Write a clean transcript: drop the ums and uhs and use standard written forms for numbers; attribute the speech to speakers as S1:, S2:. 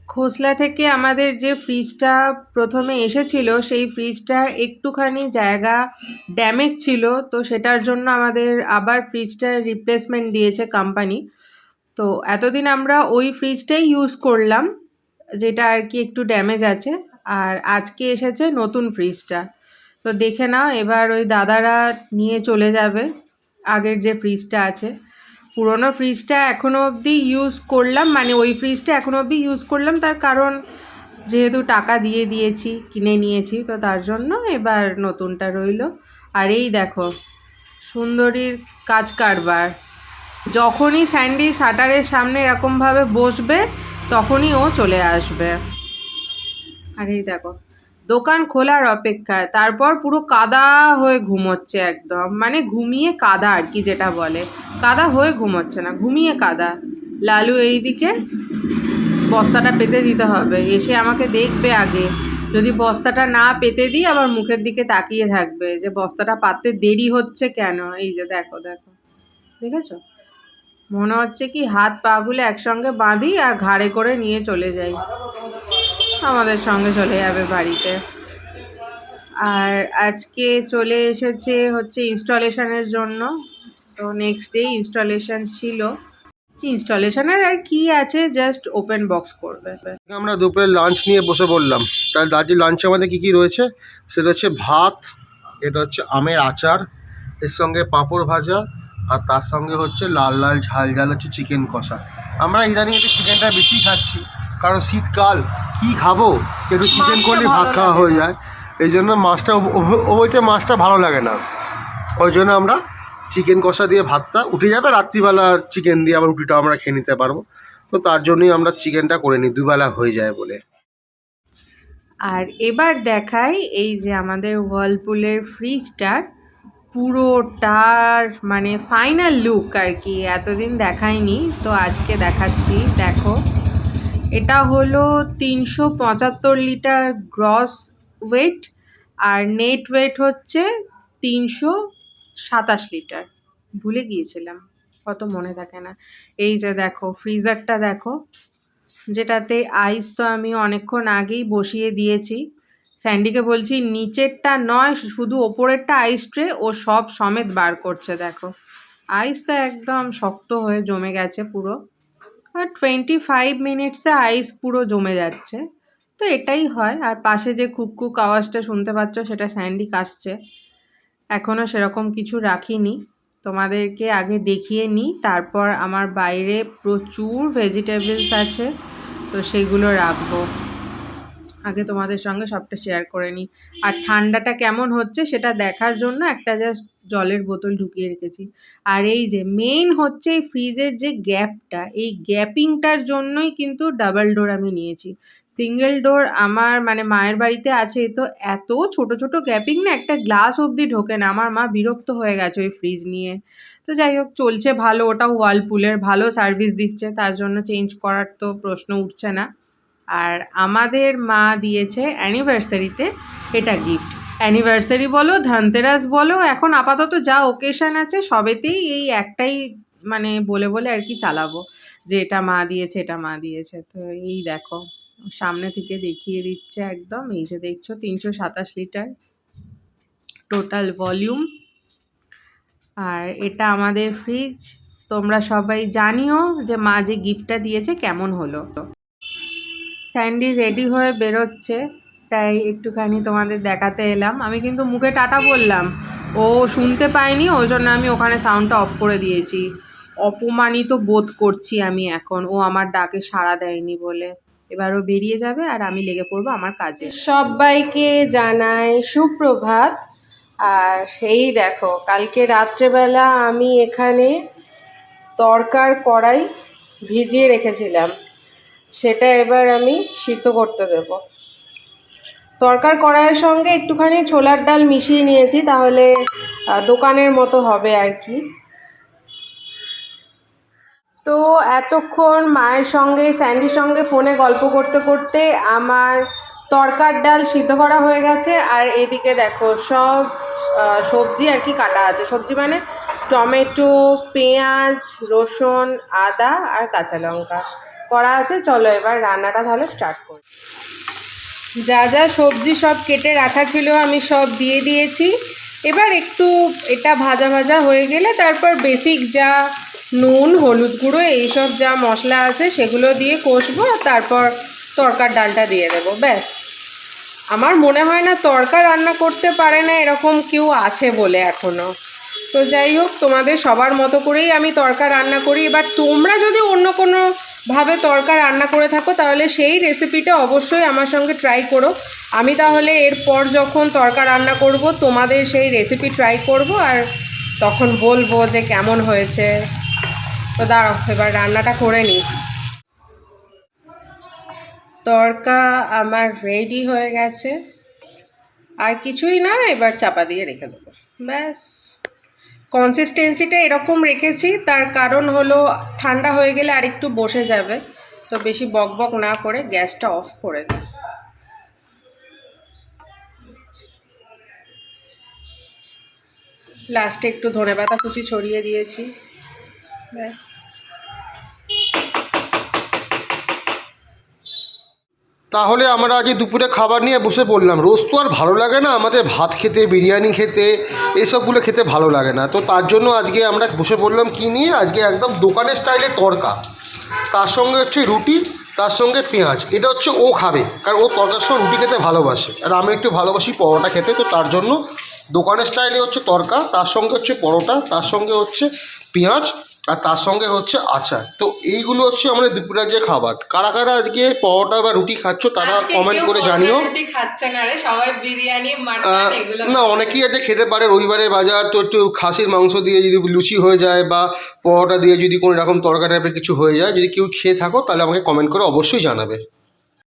S1: খোসলা থেকে আমাদের যে ফ্রিজটা প্রথমে এসেছিল সেই ফ্রিজটা একটুখানি জায়গা ড্যামেজ ছিল, তো সেটার জন্য আমাদের আবার ফ্রিজটার রিপ্লেসমেন্ট দিয়েছে কোম্পানি। তো এতদিন আমরা ওই ফ্রিজটাই ইউজ করলাম, যেটা আর কি একটু ড্যামেজ আছে। আর আজকে এসেছে নতুন ফ্রিজটা, তো দেখে নাও এবার ওই দাদারা নিয়ে চলে যাবে আগের যে ফ্রিজটা আছে। পুরোনো ফ্রিজটা এখনও অবধি ইউজ করলাম, মানে ওই ফ্রিজটা এখনও অবধি ইউজ করলাম, তার কারণ যেহেতু টাকা দিয়ে দিয়েছি, কিনে নিয়েছি, তো তার জন্য এবার নতুনটা রইলো। আর এই দেখো সুন্দরীর কাজ কারবার, যখনই স্যান্ডি শাটারের সামনে এরকমভাবে বসবে তখনই ও চলে আসবে। আর এই দেখো দোকান খোলার অপেক্ষায়, তারপর পুরো কাদা হয়ে ঘুমোচ্ছে, একদম মানে ঘুমিয়ে কাদা আর কি, যেটা বলে কাদা হয়ে ঘুমোচ্ছে না, ঘুমিয়ে কাদা। লালু এইদিকে বস্তাটা পেতে দিতে হবে, এসে আমাকে দেখবে আগে, যদি বস্তাটা না পেতে দিই আবার মুখের দিকে তাকিয়ে থাকবে যে বস্তাটা পাততে দেরি হচ্ছে কেন। এই যে দেখো দেখো, দেখেছো, মনে হচ্ছে কি হাত পাগুলো একসঙ্গে বাঁধি আর ঘাড়ে করে নিয়ে চলে যাই, আমাদের সঙ্গে চলে যাবে বাড়িতে। আর আজকে চলে এসেছে হচ্ছে ইনস্টলেশনের জন্য, তো নেক্সট ডে ইনস্টলেশন ছিল। ইনস্টলেশনের আর কি আছে, জাস্ট ওপেন বক্স করবে।
S2: আমরা দুপুরে লাঞ্চ নিয়ে বসে পড়লাম। তাহলে দার্জিলিং লাঞ্চে আমাদের কী কী রয়েছে, সেটা হচ্ছে ভাত, এটা হচ্ছে আমের আচার, এর সঙ্গে পাঁপড় ভাজা, আর তার সঙ্গে হচ্ছে লাল লাল ঝাল ঝাল হচ্ছে চিকেন কষা। আমরা ইদানিং একটু চিকেনটা বেশি খাচ্ছি, কারণ শীতকাল কী খাবো, একটু চিকেন করলে ভাত খাওয়া হয়ে যায়। এই জন্য মাছটা ও বলতে মাছটা ভালো লাগে না, ওই জন্য আমরা চিকেন কষা দিয়ে ভাতটা উঠে যাবে, রাত্রিবেলা চিকেন দিয়ে আবার রুটিটা আমরা খেয়ে নিতে পারবো। তো তার জন্যই আমরা চিকেনটা করে নিই, দুবেলা হয়ে যায় বলে।
S1: আর এবার দেখাই এই যে আমাদের ওয়ার্লপুলের ফ্রিজটার পুরোটার মানে ফাইনাল লুক আর কি, এতদিন দেখাইনি তো আজকে দেখাচ্ছি। দেখো এটা হলো 375 লিটার গ্রস ওয়েট, আর নেট ওয়েট হচ্ছে 327 লিটার। ভুলে গিয়েছিলাম, কত মনে থাকে না। এই যে দেখো ফ্রিজারটা দেখো, যেটাতে আইস তো আমি অনেকক্ষণ আগেই বসিয়ে দিয়েছি। স্যান্ডিকে বলছি নিচেরটা নয়, শুধু ওপরেরটা আইস ট্রে, ও সব সমেত বার করছে। দেখো আইস তো একদম শক্ত হয়ে জমে গেছে পুরো, আর 25 মিনিটসে আইস পুরো জমে যাচ্ছে। তো এটাই হয়। আর পাশে যে কুক আওয়াজটা শুনতে পাচ্ছ সেটা স্যান্ডি কাশছে। এখনও সেরকম কিছু রাখিনি, তোমাদেরকে আগে দেখিয়ে নিই, তারপর আমার বাইরে প্রচুর ভেজিটেবলস আছে, তো সেগুলো রাখবো। আগে তোমাদের সঙ্গে সবটা শেয়ার করে নিই। আর ঠান্ডাটা কেমন হচ্ছে সেটা দেখার জন্য একটা জাস্ট জলের বোতল ঢুকিয়ে রেখেছি। আর এই যে মেইন হচ্ছে এই ফ্রিজের যে গ্যাপটা, এই গ্যাপিংটার জন্যই কিন্তু ডাবল ডোর আমি নিয়েছি। সিঙ্গেল ডোর আমার মানে মায়ের বাড়িতে আছে, তো এত ছোট ছোট গ্যাপিং না, একটা গ্লাস অবধি ঢোকে না। আমার মা বিরক্ত হয়ে গেছে ওই ফ্রিজ নিয়ে। তো যাই হোক, চলছে ভালো, ওটাও ওয়ার্লপুলের, ভালো সার্ভিস দিচ্ছে, তার জন্য চেঞ্জ করার তো প্রশ্ন উঠছে না। আর আমাদের মা দিয়েছে অ্যানিভার্সারিতে এটা গিফট। অ্যানিভার্সারি বলো, ধনতেরাস বলো, এখন আপাতত যা ওকেশান আছে সবেতেই এই একটাই মানে বলে বলে আর কি চালাবো, যে এটা মা দিয়েছে, এটা মা দিয়েছে। তো এই দেখো সামনে থেকে দেখিয়ে দিচ্ছে একদম, এই যে দেখছো 327 লিটার টোটাল ভলিউম। আর এটা আমাদের ফ্রিজ। তোমরা সবাই জানিও যে মা যে গিফটটা দিয়েছে কেমন হলো। স্যান্ডি রেডি হয়ে বেরোচ্ছে, তাই একটুখানি তোমাদের দেখাতে এলাম। আমি কিন্তু মুখে টাটা বললাম, ও শুনতে পায়নি, ওই জন্য আমি ওখানে সাউন্ডটা অফ করে দিয়েছি। অপমানিত বোধ করছি আমি এখন, ও আমার ডাকে সাড়া দেয়নি বলে। এবার ও বেরিয়ে যাবে আর আমি লেগে পড়বো আমার কাজে। সবাইকে জানাই সুপ্রভাত। আর এই দেখো কালকে রাত্রেবেলা আমি এখানে তরকার কড়াই ভিজিয়ে রেখেছিলাম, সেটা এবার আমি সিদ্ধ করতে দেব। তরকার কড়াইয়ের সঙ্গে একটুখানি ছোলার ডাল মিশিয়ে নিয়েছি, তাহলে দোকানের মতো হবে আর কি। তো এতক্ষণ মায়ের সঙ্গে স্যান্ডির সঙ্গে ফোনে গল্প করতে করতে আমার তরকার ডাল সিদ্ধ করা হয়ে গেছে। আর এদিকে দেখো সব সবজি আর কি কাটা আছে। সবজি মানে টমেটো, পেঁয়াজ, রসুন, আদা আর কাঁচা লঙ্কা। করা আছে। চলো এবার রান্নাটা তাহলে স্টার্ট করি। যা যা সবজি সব কেটে রাখা ছিল আমি সব দিয়ে দিয়েছি। এবার একটু এটা ভাজা ভাজা হয়ে গেলে তারপর বেসিক যা নুন হলুদ গুঁড়ো এইসব যা মশলা আছে সেগুলো দিয়ে কষবো, তারপর তরকার ডালটা দিয়ে দেবো, ব্যাস। আমার মনে হয় না তরকা রান্না করতে পারে না এরকম কেউ আছে বলে এখনও। তো যাই হোক, তোমাদের সবার মতো করেই আমি তরকা রান্না করি। এবার তোমরা যদি অন্য কোনো ভাবে তরকা রান্না করে থাকো তাহলে সেই রেসিপিটা অবশ্যই আমার সঙ্গে ট্রাই করো। আমি তাহলে এরপর যখন তরকা রান্না করব তোমাদের সেই রেসিপি ট্রাই করব আর তখন বলবো যে কেমন হয়েছে। তো দাঁড়াও এবার রান্নাটা করে নিই। তরকা আমার রেডি হয়ে গেছে, আর কিছুই না, এবার চাপা দিয়ে রেখে দেবো, ব্যাস। কনসিস্টেন্সিটা এরকম রেখেছি, তার কারণ হলো ঠান্ডা হয়ে গেলে আর একটু বসে যাবে, তো বেশি বকবক না করে গ্যাসটা অফ করে দিই। লাস্টে একটু ধনেপাতা কুচি ছড়িয়ে দিয়েছি, ব্যাস।
S2: তাহলে আমরা আজ দুপুরে খাবার নিয়ে বসে পড়লাম। রোজ তো আর ভালো লাগে না আমাদের ভাত খেতে, বিরিয়ানি খেতে, এসবগুলো খেতে ভালো লাগে না। তো তার জন্য আজকে আমরা বসে পড়লাম কী নিয়ে, আজকে একদম দোকানের স্টাইলে তড়কা, তার সঙ্গে হচ্ছে রুটি, তার সঙ্গে পেঁয়াজ। এটা হচ্ছে ও খাবে, কারণ ও তড়কার সঙ্গে রুটি খেতে ভালোবাসে, আর আমি একটু ভালোবাসি পরোটা খেতে। তো তার জন্য দোকানের স্টাইলে হচ্ছে তড়কা, তার সঙ্গে হচ্ছে পরোটা, তার সঙ্গে হচ্ছে পেঁয়াজ, আর তার সঙ্গে হচ্ছে আচার। তো এইগুলো হচ্ছে আমাদের দুপুরের যে খাবার। কারা কারা আজকে পরোটা বা রুটি খাচ্ছ তারা কমেন্ট করে জানিও।
S1: রুটি খাচ্ছে না রে, সবাই বিরিয়ানি মাটন এগুলো।
S2: না, অনেকেই আছে খেতে পারে, রবিবারে বাজার তো একটু খাসির মাংস দিয়ে যদি লুচি হয়ে যায় বা পরোটা দিয়ে যদি কোনো রকম তরকা টাইপের কিছু হয়ে যায়, যদি কেউ খেয়ে থাকো তাহলে আমাকে কমেন্ট করে অবশ্যই জানাবে।